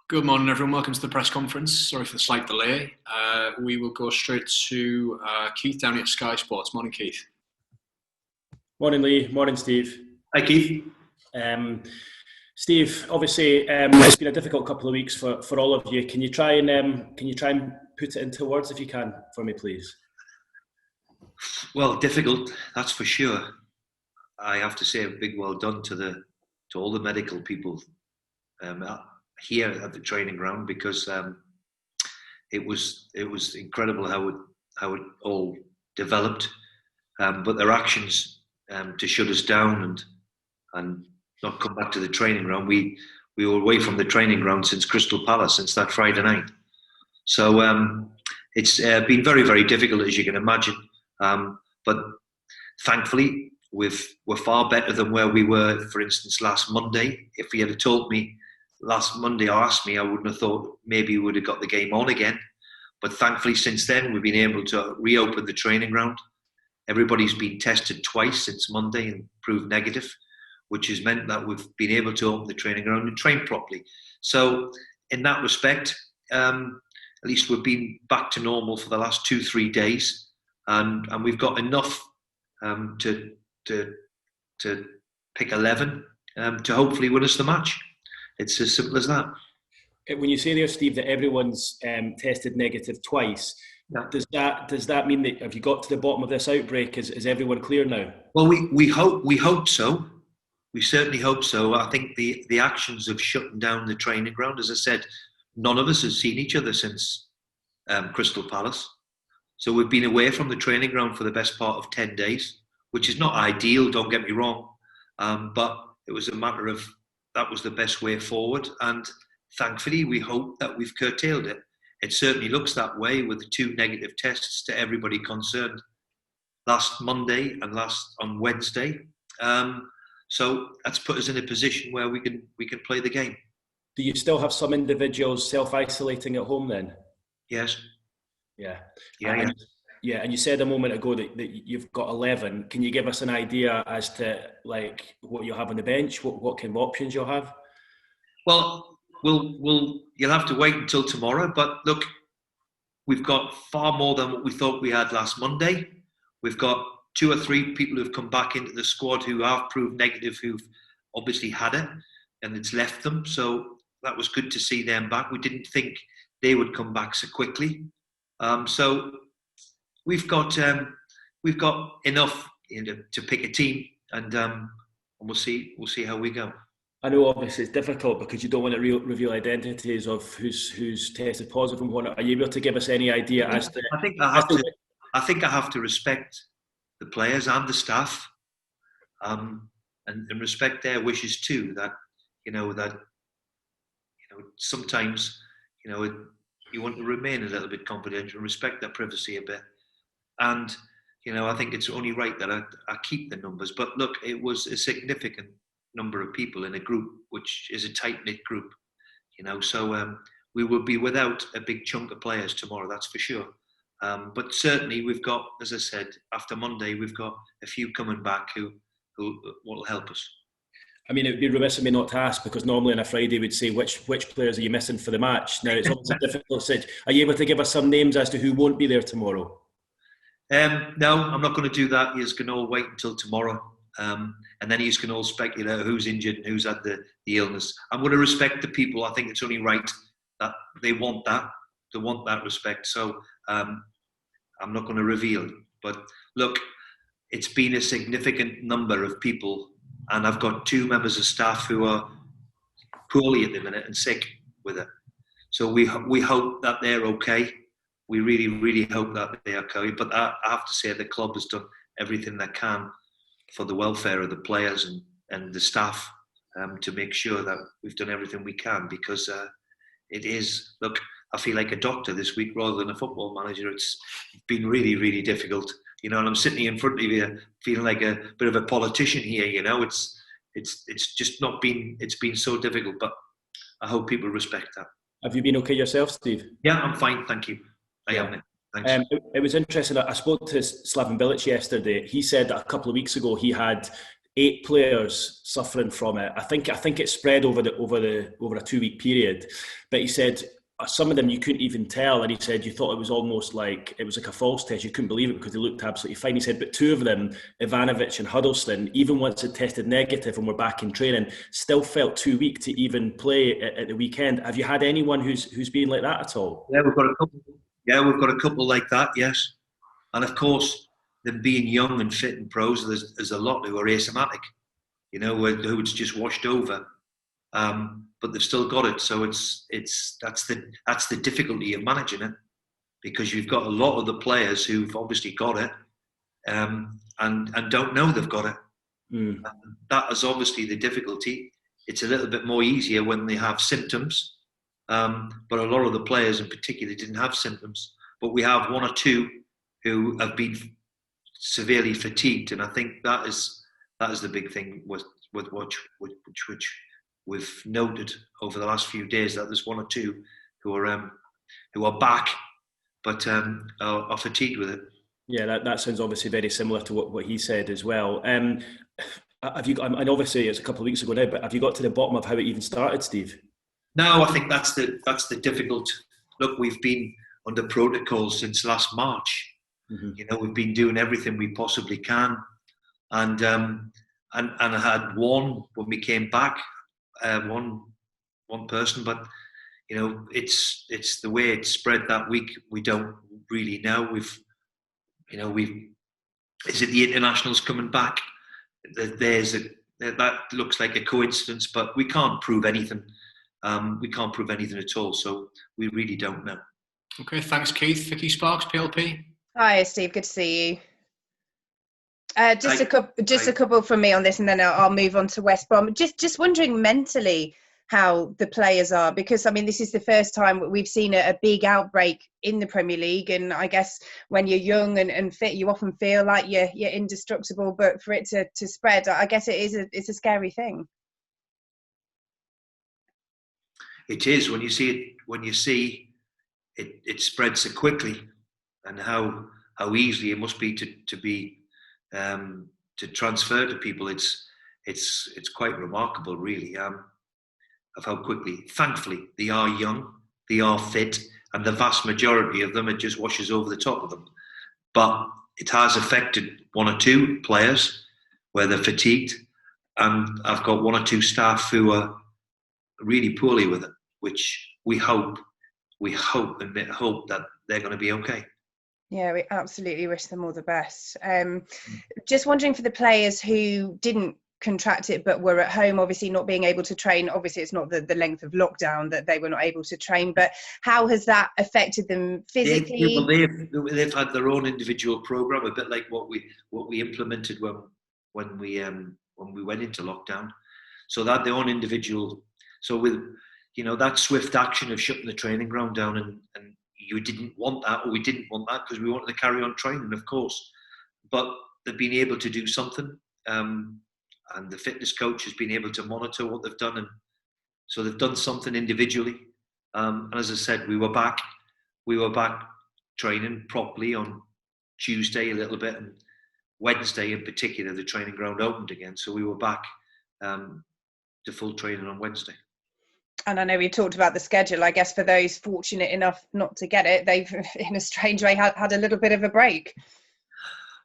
Good morning, everyone. Welcome to the press conference. Sorry for the slight delay. We will go straight to Keith down here at Sky Sports. Morning, Keith. Morning, Lee. Morning, Steve. Hi, Keith. Steve, obviously, it's been a difficult couple of weeks for all of you. Can you try and put it into words if you can for me, please? Well, difficult, that's for sure. I have to say a big well done to all the medical people here at the training ground, because it was incredible how it all developed. But their actions to shut us down and not come back to the training ground. We were away from the training ground since Crystal Palace, since that Friday night. So it's been very, very difficult, as you can imagine. But thankfully, we're far better than where we were, for instance, last Monday. If you had told me last Monday or asked me, I wouldn't have thought maybe we would have got the game on again. But thankfully, since then, we've been able to reopen the training ground. Everybody's been tested twice since Monday and proved negative, which has meant that we've been able to open the training ground and train properly. So in that respect, at least we've been back to normal for the last 2-3 days, and we've got enough to pick 11 to hopefully win us the match. It's as simple as that. When you say there, Steve, that everyone's tested negative twice, yeah. does that mean that have you got to the bottom of this outbreak? Is everyone clear now? Well, we hope so. We certainly hope so. I think the actions of shutting down the training ground, as I said, none of us has seen each other since Crystal Palace. So we've been away from the training ground for the best part of 10 days, which is not ideal, don't get me wrong. But it was a matter of that was the best way forward. And thankfully, we hope that we've curtailed it. It certainly looks that way with the 2 negative tests to everybody concerned last Monday and on Wednesday. So that's put us in a position where we can play the game. Do you still have some individuals self-isolating at home then? Yes. Yeah. Yeah. Yeah, and you said a moment ago that you've got 11. Can you give us an idea as to what you'll have on the bench? What kind of options you'll have? Well, you'll have to wait until tomorrow. But look, we've got far more than what we thought we had last Monday. We've got 2 or 3 people who've come back into the squad who have proved negative, who've obviously had it, and it's left them. So that was good to see them back. We didn't think they would come back so quickly. So we've got enough to pick a team, and we'll see how we go. I know obviously it's difficult because you don't want to reveal identities of who's tested positive and whatnot. Are you able to give us any idea as to? I think I have to respect the players and the staff, and respect their wishes too. That sometimes you want to remain a little bit confidential, respect their privacy a bit. And, I think it's only right that I keep the numbers. But look, it was a significant number of people in a group, which is a tight-knit group, So we will be without a big chunk of players tomorrow, that's for sure. But certainly we've got, as I said, after Monday, we've got a few coming back who will help us. I mean, it would be remiss of me not to ask, because normally on a Friday we'd say which players are you missing for the match. Now, it's always a difficult situation. Are you able to give us some names as to who won't be there tomorrow? No, I'm not going to do that. He's going to all wait until tomorrow. And then he's going to all speculate who's injured and who's had the illness. I'm going to respect the people. I think it's only right that they want that. They want that respect. So I'm not going to reveal. But look, it's been a significant number of people, and I've got 2 members of staff who are poorly at the minute and sick with it. So we hope that they're okay. We really, really hope that they are okay. But I have to say the club has done everything they can for the welfare of the players and the staff to make sure that we've done everything we can, because it is, look, I feel like a doctor this week rather than a football manager. It's been really, really difficult, and I'm sitting in front of you feeling like a bit of a politician here, it's just not been, it's been so difficult, but I hope people respect that. Have you been okay yourself, Steve? Yeah, I'm fine, thank you. I am. Thanks. It was interesting. I spoke to Slaven Bilic yesterday. He said that a couple of weeks ago he had 8 players suffering from it. I think it spread over a 2-week period, but he said some of them you couldn't even tell, and he said you thought it was almost like it was like a false test. You couldn't believe it because they looked absolutely fine. He said, but 2 of them, Ivanovic and Huddleston, even once it tested negative and were back in training, still felt too weak to even play at the weekend. Have you had anyone who's been like that at all? Yeah, we've got a couple. Yeah, we've got a couple like that. Yes, and of course, them being young and fit and pros, there's a lot who are asymptomatic. You know, who it's just washed over. But they've still got it, so that's the difficulty of managing it, because you've got a lot of the players who've obviously got it, and don't know they've got it. That is obviously the difficulty. It's a little bit more easier when they have symptoms, but a lot of the players in particular didn't have symptoms. But we have 1 or 2 who have been severely fatigued, and I think that is the big thing with which we've noted over the last few days, that there's 1 or 2 who are back, but are fatigued with it. Yeah, that sounds obviously very similar to what he said as well. Have you? And obviously it's a couple of weeks ago now, but have you got to the bottom of how it even started, Steve? No, I think that's the difficult. Look, we've been under protocol since last March. Mm-hmm. You know, we've been doing everything we possibly can, and I had one when we came back. One person, but you know, it's the way it spread that week. We don't really know. Is it the internationals coming back? That looks like a coincidence, but we can't prove anything. We can't prove anything at all, so we really don't know. Okay, thanks, Keith. Vicky Sparks, PLP. Hi, Steve. Good to see you. Just a couple from me on this, and then I'll move on to West Brom. Just wondering mentally how the players are, because I mean this is the first time we've seen a big outbreak in the Premier League, and I guess when you're young and fit, you often feel like you're indestructible, but for it to spread, I guess it's a scary thing. It is when you see it spread so quickly, and how easily it must be to be. To transfer to people, it's quite remarkable, really, of how quickly. Thankfully, they are young, they are fit, and the vast majority of them, it just washes over the top of them. But it has affected 1 or 2 players where they're fatigued, and I've got 1 or 2 staff who are really poorly with it, which we hope that they're going to be okay. Yeah, we absolutely wish them all the best. Just wondering for the players who didn't contract it but were at home, obviously not being able to train. Obviously, it's not the length of lockdown that they were not able to train, but how has that affected them physically? They've had their own individual program, a bit like what we implemented when we went into lockdown. So that their own individual. So with that swift action of shutting the training ground down and you didn't want that, or we didn't want that because we wanted to carry on training, of course. But they've been able to do something, and the fitness coach has been able to monitor what they've done, and so they've done something individually. And as I said, we were back training properly on Tuesday a little bit, and Wednesday in particular, the training ground opened again, so we were back to full training on Wednesday. And I know we've talked about the schedule. I guess for those fortunate enough not to get it, they've, in a strange way, had a little bit of a break.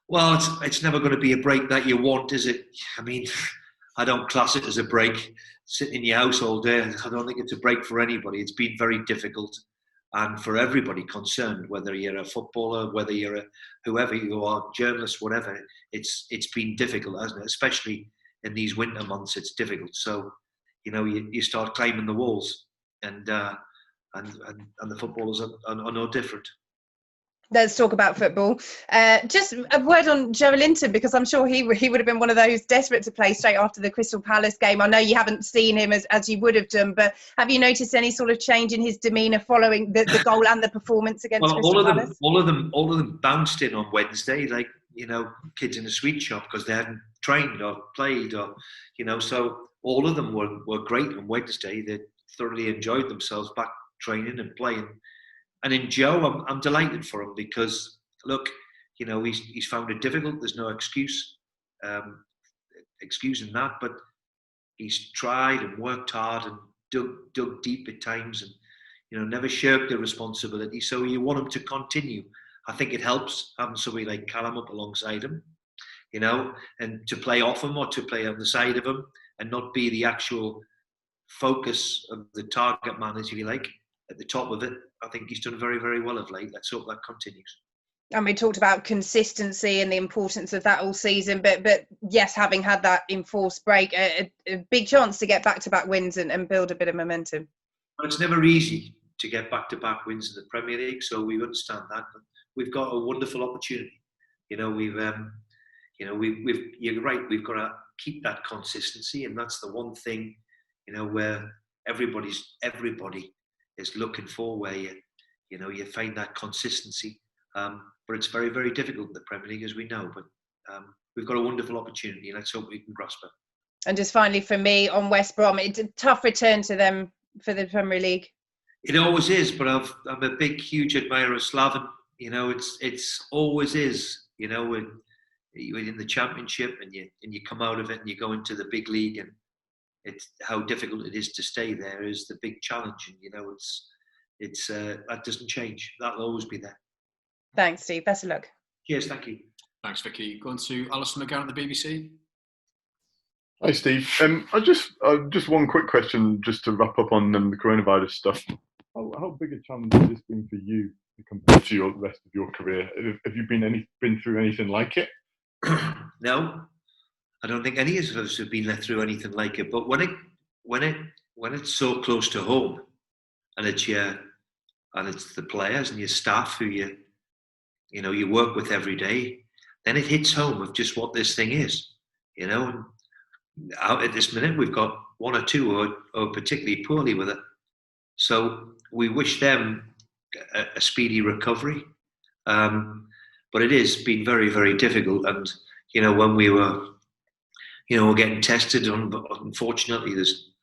Well, it's never going to be a break that you want, is it? I mean, I don't class it as a break. Sitting in your house all day, I don't think it's a break for anybody. It's been very difficult, and for everybody concerned, whether you're a footballer, whether you're whoever you are, journalist, whatever. It's been difficult, hasn't it? Especially in these winter months, it's difficult. So, you start climbing the walls, and the footballers are no different. Let's talk about football. Just a word on Joe Linton, because I'm sure he would have been one of those desperate to play straight after the Crystal Palace game. I know you haven't seen him as you would have done, but have you noticed any sort of change in his demeanour following the goal and the performance against Crystal Palace? All of them bounced in on Wednesday, like kids in a sweet shop, because they hadn't trained or played, or so. All of them were great on Wednesday. They thoroughly enjoyed themselves back training and playing. And in Joe, I'm delighted for him, because look, he's found it difficult. There's no excuse. excusing that, but he's tried and worked hard and dug deep at times, and never shirked the responsibility. So you want him to continue. I think it helps having somebody like Callum up alongside him, and to play off him or to play on the side of him and not be the actual focus of the target man, as you like, at the top of it. I think he's done very, very well of late. Let's hope that continues. And we talked about consistency and the importance of that all season, but yes, having had that enforced break, a big chance to get back-to-back wins and build a bit of momentum. Well, it's never easy to get back-to-back wins in the Premier League, so we understand that. But we've got a wonderful opportunity. You're right. We've got to keep that consistency, and that's the one thing, where everybody is looking for, where you find that consistency. But it's very, very difficult in the Premier League, as we know. But we've got a wonderful opportunity, and let's hope we can grasp it. And just finally, for me, on West Brom, it's a tough return to them for the Premier League. It always is, but I'm a big, huge admirer of Slaven. It's always is. When you're in the Championship and you come out of it and you go into the big league, and it's how difficult it is to stay there is the big challenge. And it's that doesn't change. That'll always be there. Thanks, Steve. Best of luck. Cheers, thank you. Thanks, Vicky. Going to Alistair McGarrett at the BBC. Hi, Steve. I just one quick question, just to wrap up on the coronavirus stuff. How big a challenge has this been for you compared to the rest of your career? Have you been through anything like it? No, I don't think any of us have been through anything like it. But when it's so close to home, and it's the players and your staff who you work with every day, then it hits home of just what this thing is. And out at this minute, we've got one or two who are particularly poorly with it. So we wish them a speedy recovery. But it has been very, very difficult. And, when we were, we're getting tested, unfortunately, there's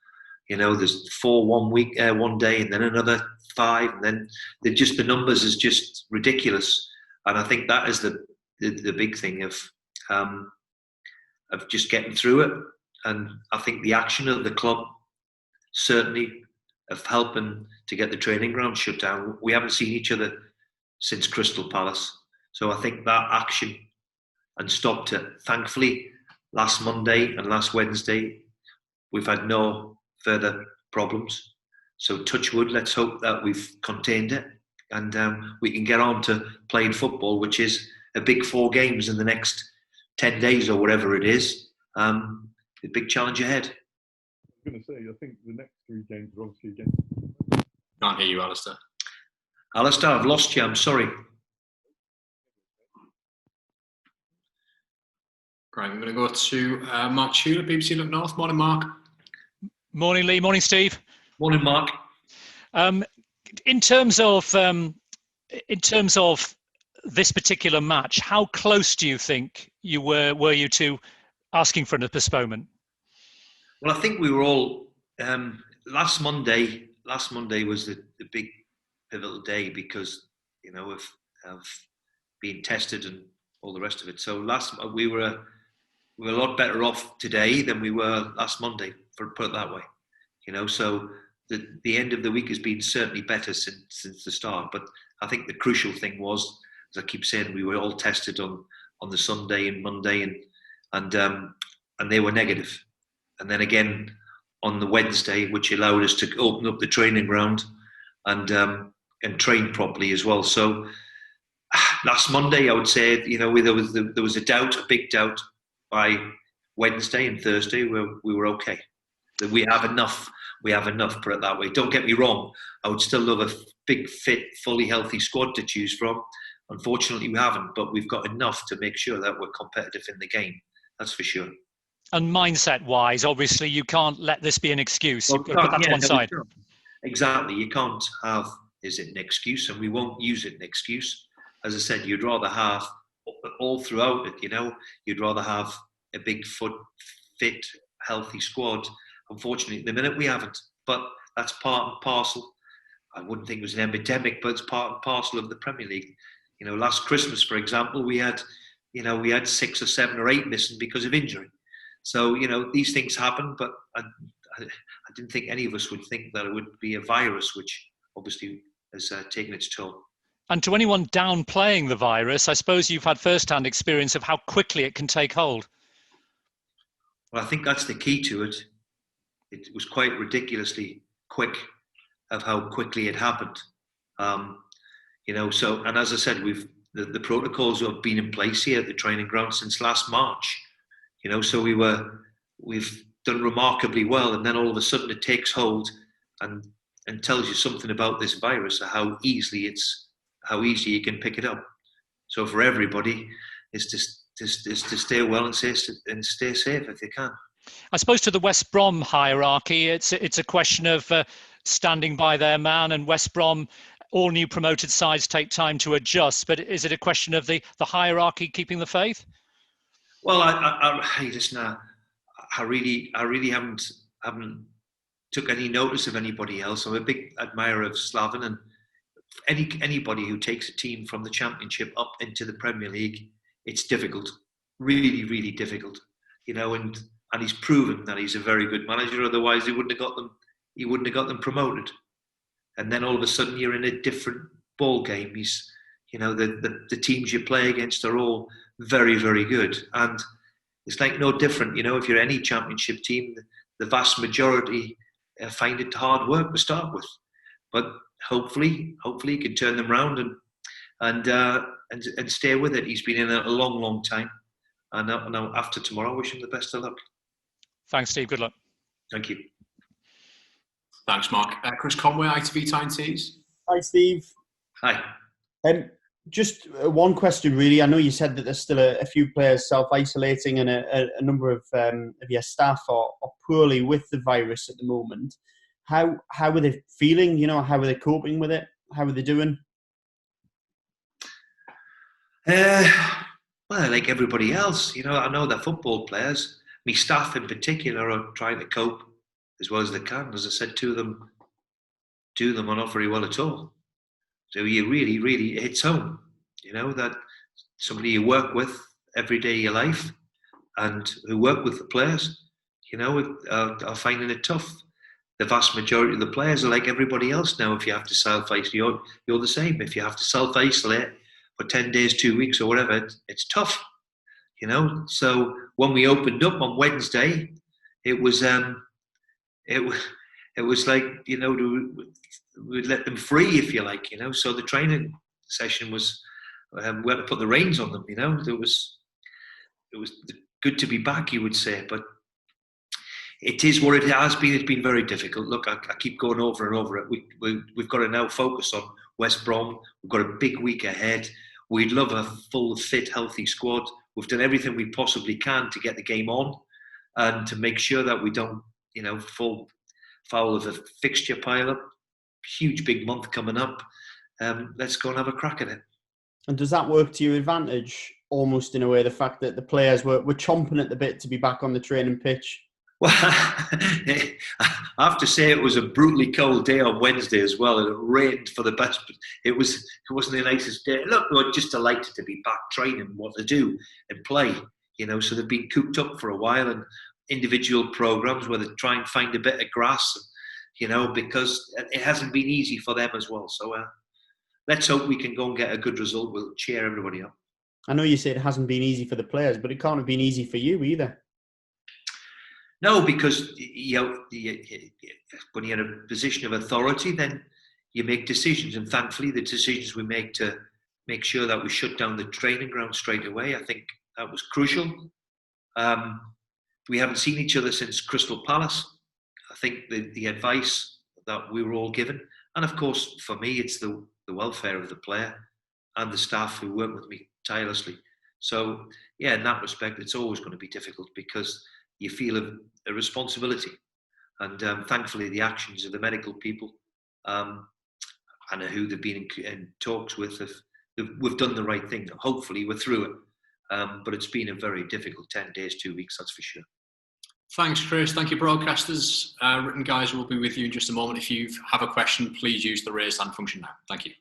4 1 week, 1 day, and then another 5. And then the numbers is just ridiculous. And I think that is the big thing of just getting through it. And I think the action of the club certainly of helping to get the training ground shut down. We haven't seen each other since Crystal Palace. So I think that action and stopped it. Thankfully, last Monday and last Wednesday, we've had no further problems. So touch wood, let's hope that we've contained it and we can get on to playing football, which is a big 4 games in the next 10 days or whatever it is. A big challenge ahead. I was going to say, I think the next 3 games are obviously against... Can't hear you, Alistair. Alistair, I've lost you. I'm sorry. Great. I'm going to go to Mark Shew at BBC Look North. Morning, Mark. Morning, Lee. Morning, Steve. Morning, Mark. In terms of this particular match, how close do you think you were you to asking for a postponement? Well, I think we were all last Monday was the big pivotal day because of being tested and all the rest of it. So we were a lot better off today than we were last Monday, for put it that way. So the end of the week has been certainly better since the start. But I think the crucial thing was, as I keep saying, we were all tested on the Sunday and Monday, and they were negative. And then again on the Wednesday, which allowed us to open up the training ground and train properly as well. So last Monday, I would say, there was a big doubt. By Wednesday and Thursday, we were okay. That we have enough, put it that way. Don't get me wrong, I would still love a big, fit, fully healthy squad to choose from. Unfortunately, we haven't, but we've got enough to make sure that we're competitive in the game. That's for sure. And mindset-wise, obviously, you can't let this be an excuse. You've got to put that to one side. Exactly. You can't have, is it an excuse? And we won't use it an excuse. As I said, you'd rather have, all throughout it, you'd rather have a big, fit, healthy squad. Unfortunately, at the minute, we haven't. But that's part and parcel. I wouldn't think it was an epidemic, but it's part and parcel of the Premier League. Last Christmas, for example, we had 6 or 7 or 8 missing because of injury. So, these things happen, but I didn't think any of us would think that it would be a virus, which obviously has taken its toll. And to anyone downplaying the virus, I suppose you've had first-hand experience of how quickly it can take hold. Well, I think that's the key to it. It was quite ridiculously quick of how quickly it happened. So, and as I said, the protocols have been in place here at the training ground since last March. So we've done remarkably well, and then all of a sudden it takes hold and tells you something about this virus, how easy you can pick it up. So for everybody, is to stay well and stay safe if they can. I suppose to the West Brom hierarchy, it's a question of standing by their man, and West Brom, all new promoted sides take time to adjust. But is it a question of the hierarchy keeping the faith? Well, I really haven't took any notice of anybody else. I'm a big admirer of Slaven, and anybody who takes a team from the Championship up into the Premier League, it's difficult, really, really difficult. And he's proven that he's a very good manager. Otherwise, he wouldn't have got them promoted. And then all of a sudden, you're in a different ball game. The teams you play against are all very, very good, and it's like no different. If you're any Championship team, the vast majority find it hard work to start with, but hopefully he can turn them around and stay with it. He's been in it a long, long time, and now after tomorrow, I wish him the best of luck. Thanks, Steve. Good luck. Thank you. Thanks, Mark. Chris Conway, ITV Tyne Tees. Hi, Steve. Hi. Just one question, really. I know you said that there's still a few players self-isolating, and a number of your staff are poorly with the virus at the moment. How are they feeling? How are they coping with it? How are they doing? Well, like everybody else, I know that football players, my staff in particular, are trying to cope as well as they can. As I said, two of them are not very well at all. So you really, really, it hits home, that somebody you work with every day of your life and who work with the players, are finding it tough. The vast majority of the players are like everybody else now. If you have to self-isolate, you're the same. If you have to self-isolate for 10 days, 2 weeks or whatever, it's tough, So when we opened up on Wednesday, it was like, we'd let them free, if you like, So the training session was, we had to put the reins on them, It was good to be back, you would say, but it is what it has been. It's been very difficult. Look, I keep going over and over it. We've got to now focus on West Brom. We've got a big week ahead. We'd love a full, fit, healthy squad. We've done everything we possibly can to get the game on and to make sure that we don't, fall foul of a fixture pile-up. Huge big month coming up. Let's go and have a crack at it. And does that work to your advantage, almost in a way, the fact that the players were chomping at the bit to be back on the training pitch? Well, I have to say it was a brutally cold day on Wednesday as well, and it rained for the best. But it wasn't the nicest day. Look, we were just delighted to be back training, what to do and play. So they've been cooped up for a while, and individual programs where they try and find a bit of grass, because it hasn't been easy for them as well. So let's hope we can go and get a good result. We'll cheer everybody up. I know you said it hasn't been easy for the players, but it can't have been easy for you either. No, because when you're in a position of authority, then you make decisions. And thankfully, the decisions we make to make sure that we shut down the training ground straight away, I think that was crucial. We haven't seen each other since Crystal Palace. I think the advice that we were all given, and of course, for me, it's the welfare of the player and the staff who work with me tirelessly. So, yeah, in that respect, it's always going to be difficult because you feel a responsibility. And thankfully, the actions of the medical people and who they've been in talks with, we've done the right thing. Hopefully, we're through it. But it's been a very difficult 10 days, 2 weeks, that's for sure. Thanks, Chris. Thank you, broadcasters. Written guys will be with you in just a moment. If you have a question, please use the raise hand function now. Thank you.